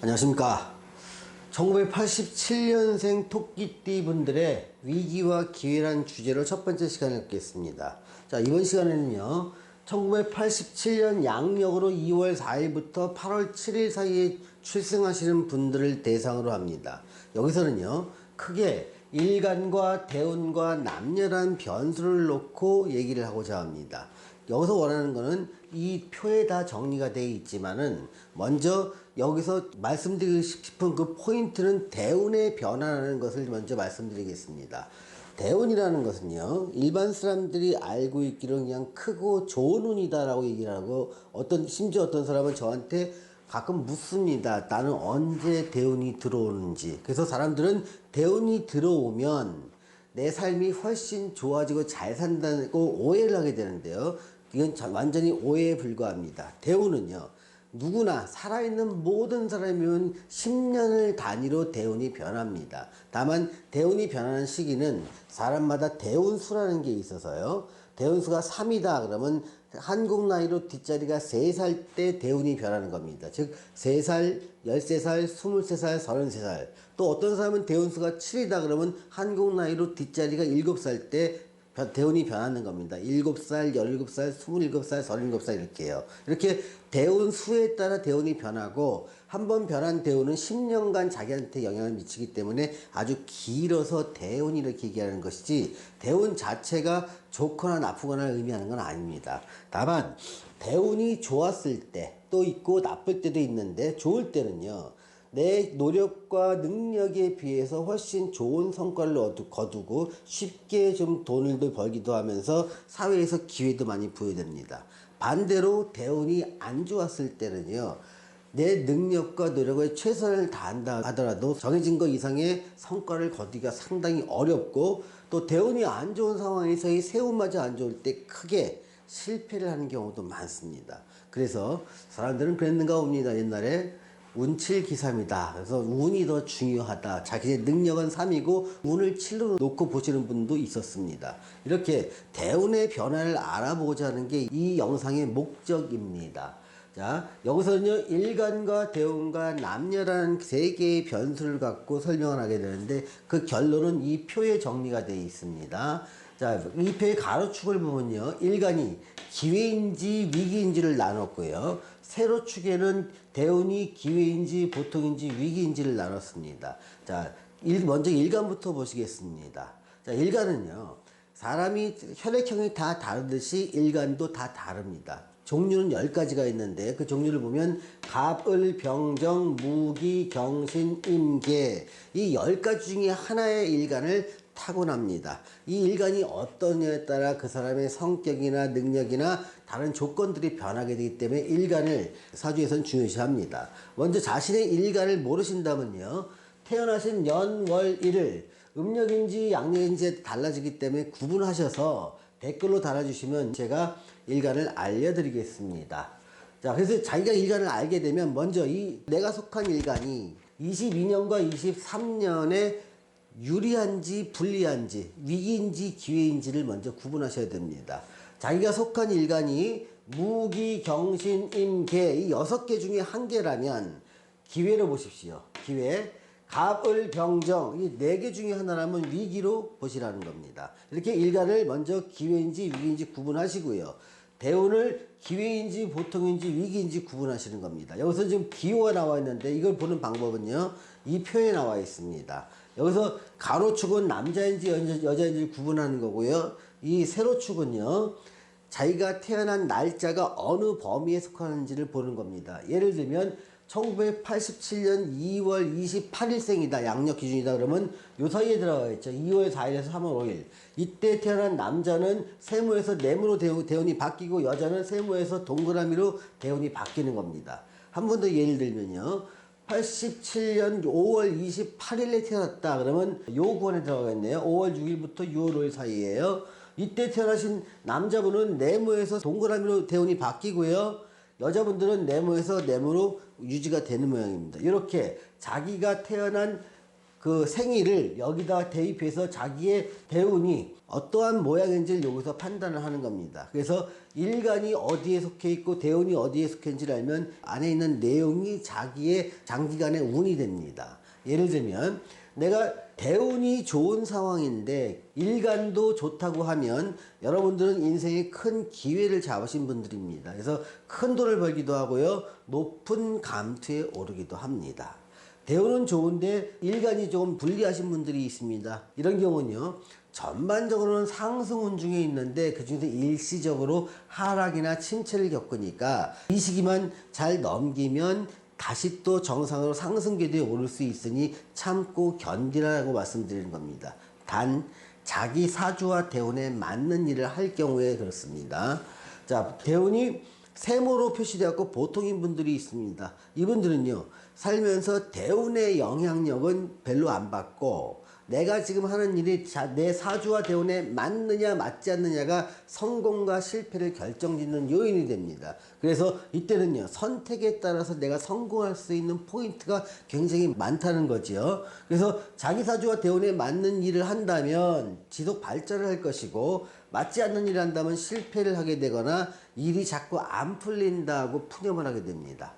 안녕하십니까. 1987년생 토끼띠 분들의 위기와 기회란 주제로 첫 번째 시간을 갖겠습니다. 자, 이번 시간에는요, 1987년 양력으로 2월 4일부터 8월 7일 사이에 출생하시는 분들을 대상으로 합니다. 여기서는요, 크게 일간과 대운과 남녀란 변수를 놓고 얘기를 하고자 합니다. 여기서 원하는 거는 이 표에 다 정리가 되어 있지만은 먼저 여기서 말씀드리고 싶은 그 포인트는 대운의 변화라는 것을 먼저 말씀드리겠습니다. 대운이라는 것은요, 일반 사람들이 알고 있기로는 그냥 크고 좋은 운이다라고 얘기를 하고, 심지어 어떤 사람은 저한테 가끔 묻습니다. 나는 언제 대운이 들어오는지. 그래서 사람들은 대운이 들어오면 내 삶이 훨씬 좋아지고 잘 산다고 오해를 하게 되는데요. 이건 완전히 오해에 불과합니다. 대운은요, 누구나 살아있는 모든 사람이면 10년을 단위로 대운이 변합니다. 다만 대운이 변하는 시기는 사람마다 대운수라는 게 있어서요, 대운수가 3이다 그러면 한국 나이로 뒷자리가 3살 때 대운이 변하는 겁니다. 즉 3살, 13살, 23살, 33살. 또 어떤 사람은 대운수가 7이다 그러면 한국 나이로 뒷자리가 7살 때 대운이 변하는 겁니다. 7살, 17살, 27살, 37살 이렇게요. 이렇게 대운 수에 따라 대운이 변하고, 한번 변한 대운은 10년간 자기한테 영향을 미치기 때문에 아주 길어서 대운이 이렇게 얘기하는 것이지, 대운 자체가 좋거나 나쁘거나 의미하는 건 아닙니다. 다만 대운이 좋았을 때 또 있고 나쁠 때도 있는데, 좋을 때는요, 내 노력과 능력에 비해서 훨씬 좋은 성과를 거두고 쉽게 좀 돈을 벌기도 하면서 사회에서 기회도 많이 부여됩니다. 반대로 대운이 안 좋았을 때는요, 내 능력과 노력에 최선을 다한다 하더라도 정해진 것 이상의 성과를 거두기가 상당히 어렵고, 또 대운이 안 좋은 상황에서의 세운마저 안 좋을 때 크게 실패를 하는 경우도 많습니다. 그래서 사람들은 그랬는가 봅니다. 옛날에 운칠기삼이다. 그래서 운이 더 중요하다. 자기의 능력은 3이고 운을 7로 놓고 보시는 분도 있었습니다. 이렇게 대운의 변화를 알아보고자 하는 게 이 영상의 목적입니다. 자, 여기서는요, 일간과 대운과 남녀라는 세 개의 변수를 갖고 설명을 하게 되는데, 그 결론은 이 표에 정리가 되어 있습니다. 자, 이 표의 가로축을 보면요, 일간이 기회인지 위기인지를 나눴고요, 세로축에는 대운이 기회인지 보통인지 위기인지를 나눴습니다. 자, 먼저 일간부터 보시겠습니다. 자, 일간은요, 사람이 혈액형이 다 다르듯이 일간도 다 다릅니다. 종류는 10가지가 있는데, 그 종류를 보면 갑을, 병정, 무기, 경신, 임계, 이 10가지 중에 하나의 일간을 타고납니다. 이 일간이 어떠냐에 따라 그 사람의 성격이나 능력이나 다른 조건들이 변하게 되기 때문에 일간을 사주에서는 중요시합니다. 먼저 자신의 일간을 모르신다면요, 태어나신 연, 월, 일을 음력인지 양력인지 달라지기 때문에 구분하셔서 댓글로 달아주시면 제가 일간을 알려드리겠습니다. 자, 그래서 자기가 일간을 알게 되면 먼저 내가 속한 일간이 22년과 23년에 유리한지 불리한지 위기인지 기회인지를 먼저 구분하셔야 됩니다. 자기가 속한 일간이 무기, 경신, 임계 이 6개 중에 한 개라면 기회로 보십시오. 기회. 갑을, 병정 이 4개 중에 하나라면 위기로 보시라는 겁니다. 이렇게 일간을 먼저 기회인지 위기인지 구분하시고요, 대운을 기회인지 보통인지 위기인지 구분하시는 겁니다. 여기서 지금 기호가 나와 있는데, 이걸 보는 방법은요, 이 표에 나와 있습니다. 여기서 가로축은 남자인지 여자인지 구분하는 거고요, 이 세로축은요, 자기가 태어난 날짜가 어느 범위에 속하는지를 보는 겁니다. 예를 들면 1987년 2월 28일생이다. 양력 기준이다. 그러면 요 사이에 들어가 있죠. 2월 4일에서 3월 5일. 이때 태어난 남자는 세모에서 네모로 대운이 바뀌고, 여자는 세모에서 동그라미로 대운이 바뀌는 겁니다. 한 번 더 예를 들면요, 87년 5월 28일에 태어났다. 그러면 요 구간에 들어가겠네요. 5월 6일부터 6월 5일 사이에요. 이때 태어나신 남자분은 네모에서 동그라미로 대운이 바뀌고요, 여자분들은 네모에서 네모로 유지가 되는 모양입니다. 이렇게 자기가 태어난 그 생일을 여기다 대입해서 자기의 대운이 어떠한 모양인지를 여기서 판단을 하는 겁니다. 그래서 일간이 어디에 속해 있고 대운이 어디에 속해 있는지를 알면 안에 있는 내용이 자기의 장기간의 운이 됩니다. 예를 들면 내가 대운이 좋은 상황인데 일간도 좋다고 하면 여러분들은 인생에 큰 기회를 잡으신 분들입니다. 그래서 큰 돈을 벌기도 하고요. 높은 감투에 오르기도 합니다. 대운은 좋은데 일간이 조금 불리하신 분들이 있습니다. 이런 경우는요. 전반적으로는 상승운 중에 있는데 그 중에서 일시적으로 하락이나 침체를 겪으니까 이 시기만 잘 넘기면 다시 또 정상으로 상승 궤도에 오를 수 있으니 참고 견디라고 말씀드리는 겁니다. 단 자기 사주와 대운에 맞는 일을 할 경우에 그렇습니다. 자, 대운이 세모로 표시되었고 보통인 분들이 있습니다. 이분들은요 살면서 대운의 영향력은 별로 안 받고 내가 지금 하는 일이 내 사주와 대운에 맞느냐 맞지 않느냐가 성공과 실패를 결정짓는 요인이 됩니다. 그래서 이때는요 선택에 따라서 내가 성공할 수 있는 포인트가 굉장히 많다는 거지요. 그래서 자기 사주와 대운에 맞는 일을 한다면 지속 발전을 할 것이고 맞지 않는 일을 한다면 실패를 하게 되거나 일이 자꾸 안 풀린다고 푸념을 하게 됩니다.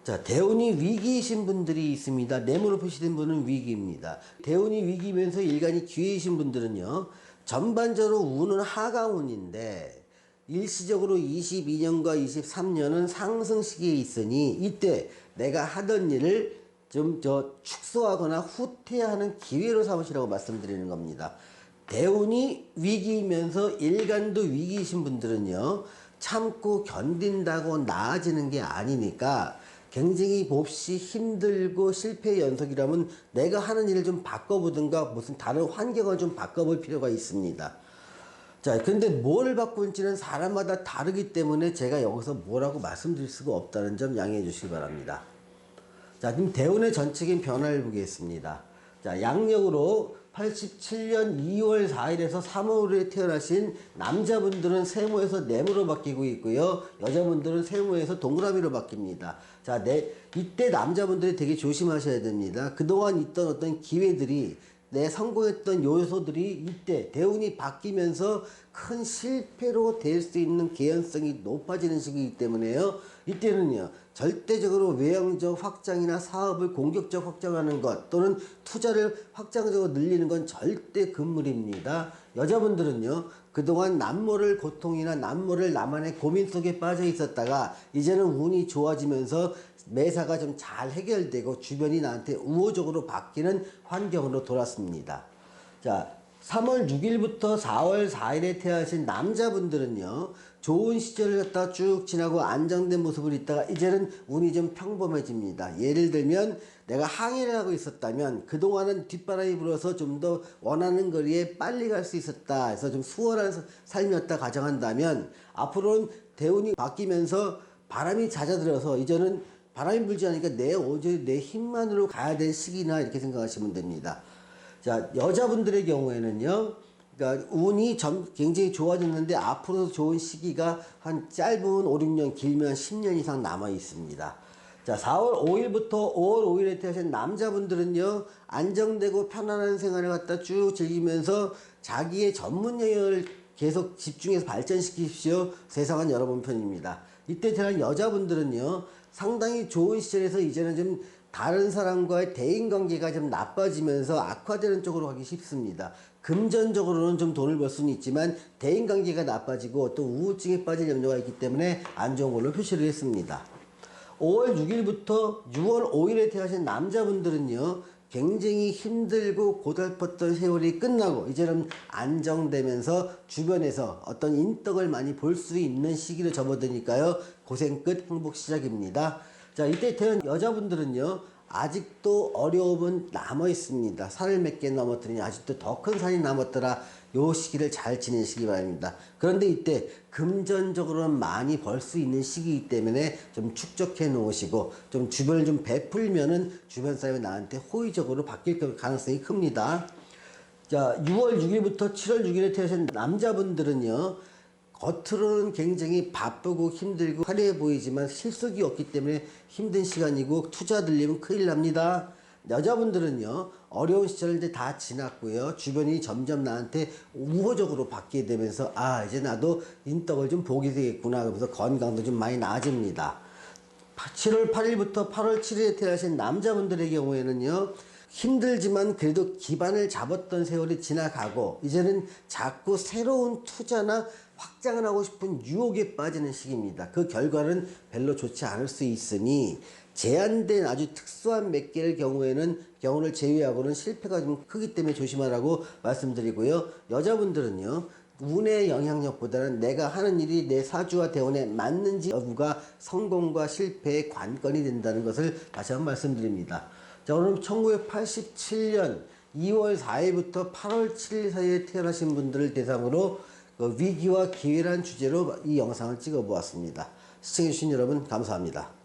자, 대운이 위기이신 분들이 있습니다. 네모로 표시된 분은 위기입니다. 대운이 위기면서 일간이 기회이신 분들은요. 전반적으로 운은 하강운인데 일시적으로 22년과 23년은 상승 시기에 있으니 이때 내가 하던 일을 좀 축소하거나 후퇴하는 기회로 삼으시라고 말씀드리는 겁니다. 대운이 위기이면서 일간도 위기이신 분들은요. 참고 견딘다고 나아지는 게 아니니까 굉장히 몹시 힘들고 실패의 연속이라면 내가 하는 일을 좀 바꿔보든가 무슨 다른 환경을 좀 바꿔볼 필요가 있습니다. 자, 근데 뭘 바꿀지는 사람마다 다르기 때문에 제가 여기서 뭐라고 말씀드릴 수가 없다는 점 양해해 주시기 바랍니다. 자, 그럼 대운의 전체적인 변화를 보겠습니다. 자, 양력으로 87년 2월 4일에서 3월에 태어나신 남자분들은 세모에서 네모로 바뀌고 있고요. 여자분들은 세모에서 동그라미로 바뀝니다. 자, 이때 남자분들이 되게 조심하셔야 됩니다. 그동안 있던 어떤 기회들이 내 성공했던 요소들이 이때 대운이 바뀌면서 큰 실패로 될 수 있는 개연성이 높아지는 시기이기 때문에요. 이때는요. 절대적으로 외형적 확장이나 사업을 공격적 확장하는 것 또는 투자를 확장적으로 늘리는 건 절대 금물입니다. 여자분들은요. 그동안 남모를 고통이나 남모를 나만의 고민 속에 빠져 있었다가 이제는 운이 좋아지면서 매사가 좀 잘 해결되고 주변이 나한테 우호적으로 바뀌는 환경으로 돌았습니다. 자, 3월 6일부터 4월 4일에 태어나신 남자분들은요. 좋은 시절을 갖다 쭉 지나고 안정된 모습을 있다가 이제는 운이 좀 평범해집니다. 예를 들면 내가 항해를 하고 있었다면 그동안은 뒷바람이 불어서 좀 더 원하는 거리에 빨리 갈 수 있었다 해서 좀 수월한 삶이었다 가정한다면 앞으로는 대운이 바뀌면서 바람이 잦아들어서 이제는 바람이 불지 않으니까 내 힘만으로 가야 될 시기나 이렇게 생각하시면 됩니다. 자, 여자분들의 경우에는요, 그러니까 운이 굉장히 좋아졌는데 앞으로 좋은 시기가 한 짧은 5, 6년, 길면 10년 이상 남아 있습니다. 자, 4월 5일부터 5월 5일에 태어나신 남자분들은요, 안정되고 편안한 생활을 갖다 쭉 즐기면서 자기의 전문 영역을 계속 집중해서 발전시키십시오. 세상은 여러분 편입니다. 이때 태어난 여자분들은요, 상당히 좋은 시절에서 이제는 좀 다른 사람과의 대인관계가 좀 나빠지면서 악화되는 쪽으로 가기 쉽습니다. 금전적으로는 좀 돈을 벌 수는 있지만 대인관계가 나빠지고 또 우울증에 빠질 염려가 있기 때문에 안 좋은 걸로 표시를 했습니다. 5월 6일부터 6월 5일에 태어나신 남자분들은요. 굉장히 힘들고 고달팠던 세월이 끝나고 이제는 안정되면서 주변에서 어떤 인덕을 많이 볼 수 있는 시기로 접어드니까요. 고생 끝 행복 시작입니다. 자, 이때 태어난 여자분들은요. 아직도 어려움은 남아 있습니다. 산을 몇 개 넘었더니 아직도 더 큰 산이 남았더라. 요 시기를 잘 지내시기 바랍니다. 그런데 이때 금전적으로는 많이 벌 수 있는 시기이기 때문에 좀 축적해 놓으시고 좀 주변을 좀 베풀면은 주변 사람이 나한테 호의적으로 바뀔 가능성이 큽니다. 자, 6월 6일부터 7월 6일에 태어나신 남자분들은요. 겉으로는 굉장히 바쁘고 힘들고 화려해 보이지만 실속이 없기 때문에 힘든 시간이고 투자 들리면 큰일 납니다. 여자분들은요, 어려운 시절을 이제 다 지났고요. 주변이 점점 나한테 우호적으로 바뀌게 되면서, 아, 이제 나도 인덕을 좀 보게 되겠구나. 그러면서 건강도 좀 많이 나아집니다. 7월 8일부터 8월 7일에 태어나신 남자분들의 경우에는요, 힘들지만 그래도 기반을 잡았던 세월이 지나가고, 이제는 자꾸 새로운 투자나 확장을 하고 싶은 유혹에 빠지는 시기입니다. 그 결과는 별로 좋지 않을 수 있으니, 제한된 아주 특수한 몇 개의 경우를 제외하고는 실패가 좀 크기 때문에 조심하라고 말씀드리고요. 여자분들은요, 운의 영향력보다는 내가 하는 일이 내 사주와 대운에 맞는지 여부가 성공과 실패의 관건이 된다는 것을 다시 한번 말씀드립니다. 자, 오늘 1987년 2월 4일부터 8월 7일 사이에 태어나신 분들을 대상으로 위기와 기회란 주제로 이 영상을 찍어 보았습니다. 시청해주신 여러분 감사합니다.